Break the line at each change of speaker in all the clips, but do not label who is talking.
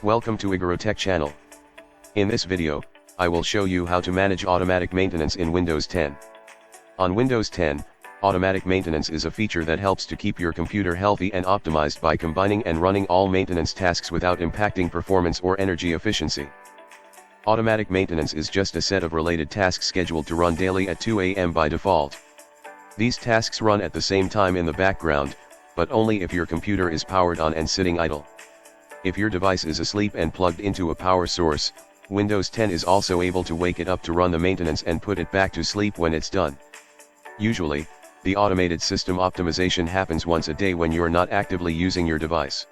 Welcome to IgoroTech channel. In this video, I will show you how to manage automatic maintenance in Windows 10. On Windows 10, automatic maintenance is a feature that helps to keep your computer healthy and optimized by combining and running all maintenance tasks without impacting performance or energy efficiency. Automatic maintenance is just a set of related tasks scheduled to run daily at 2 a.m. by default. These tasks run at the same time in the background, but only if your computer is powered on and sitting idle. If your device is asleep and plugged into a power source, Windows 10 is also able to wake it up to run the maintenance and put it back to sleep when it's done. Usually, the automated system optimization happens once a day when you're not actively using your device.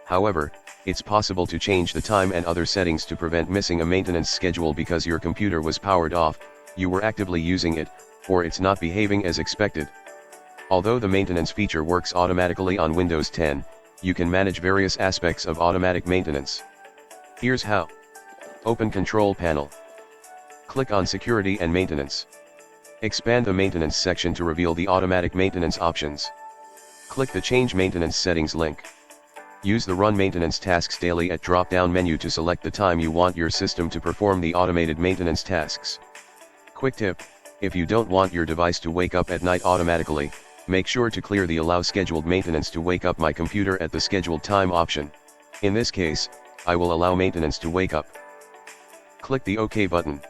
However, it's possible to change the time and other settings to prevent missing a maintenance schedule because your computer was powered off, you were actively using it, or it's not behaving as expected. Although the maintenance feature works automatically on Windows 10, you can manage various aspects of automatic maintenance. Here's how. Open Control Panel. Click on Security and Maintenance. Expand the Maintenance section to reveal the automatic maintenance options. Click the Change Maintenance Settings link. Use the Run Maintenance Tasks Daily at drop-down menu to select the time you want your system to perform the automated maintenance tasks. Quick tip: if you don't want your device to wake up at night automatically, make sure to clear the Allow Scheduled Maintenance to Wake Up My Computer at the Scheduled Time option. In this case, I will allow maintenance to wake up. Click the OK button.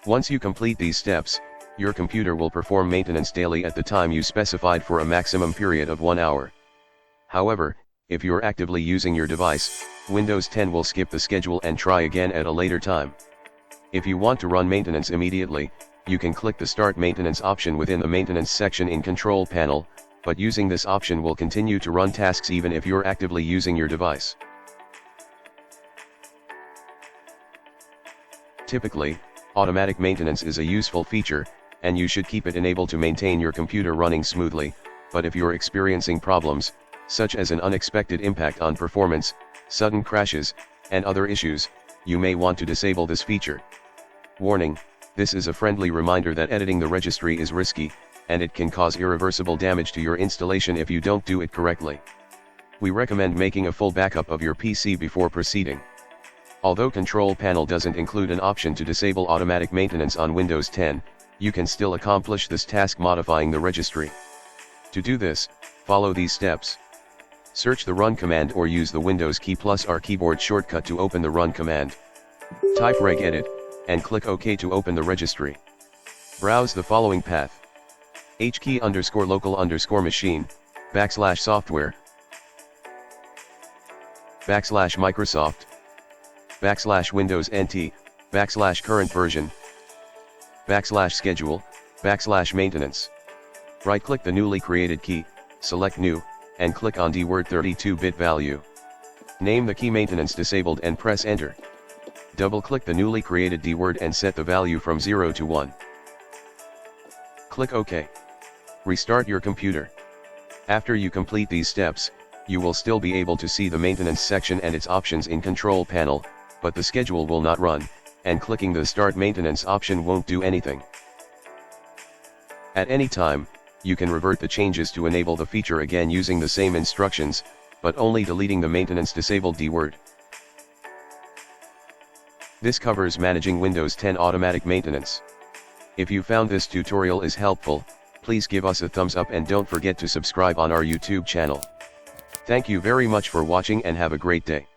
Once you complete these steps, your computer will perform maintenance daily at the time you specified for a maximum period of 1 hour. However, if you're actively using your device, Windows 10 will skip the schedule and try again at a later time. If you want to run maintenance immediately, you can click the Start Maintenance option within the Maintenance section in Control Panel, but using this option will continue to run tasks even if you're actively using your device. Typically, automatic maintenance is a useful feature, and you should keep it enabled to maintain your computer running smoothly, but if you're experiencing problems, such as an unexpected impact on performance, sudden crashes, and other issues, you may want to disable this feature. Warning: this is a friendly reminder that editing the registry is risky, and it can cause irreversible damage to your installation if you don't do it correctly. We recommend making a full backup of your PC before proceeding. Although Control Panel doesn't include an option to disable automatic maintenance on Windows 10, you can still accomplish this task modifying the registry. To do this, follow these steps. Search the Run command or use the Windows key +R keyboard shortcut to open the Run command. Type regedit, and click OK to open the registry. Browse the following path: hkey_local_machine, /software, /Microsoft, /Windows NT, /current version, /schedule, /maintenance. Right-click the newly created key, select New, and click on DWORD 32-bit value. Name the key Maintenance Disabled and press Enter. Double-click the newly created DWORD and set the value from 0 to 1. Click OK. Restart your computer. After you complete these steps, you will still be able to see the Maintenance section and its options in Control Panel, but the schedule will not run, and clicking the Start Maintenance option won't do anything. At any time, you can revert the changes to enable the feature again using the same instructions, but only deleting the Maintenance Disabled DWORD. This covers managing Windows 10 automatic maintenance. If you found this tutorial is helpful, please give us a thumbs up and don't forget to subscribe on our YouTube channel. Thank you very much for watching and have a great day.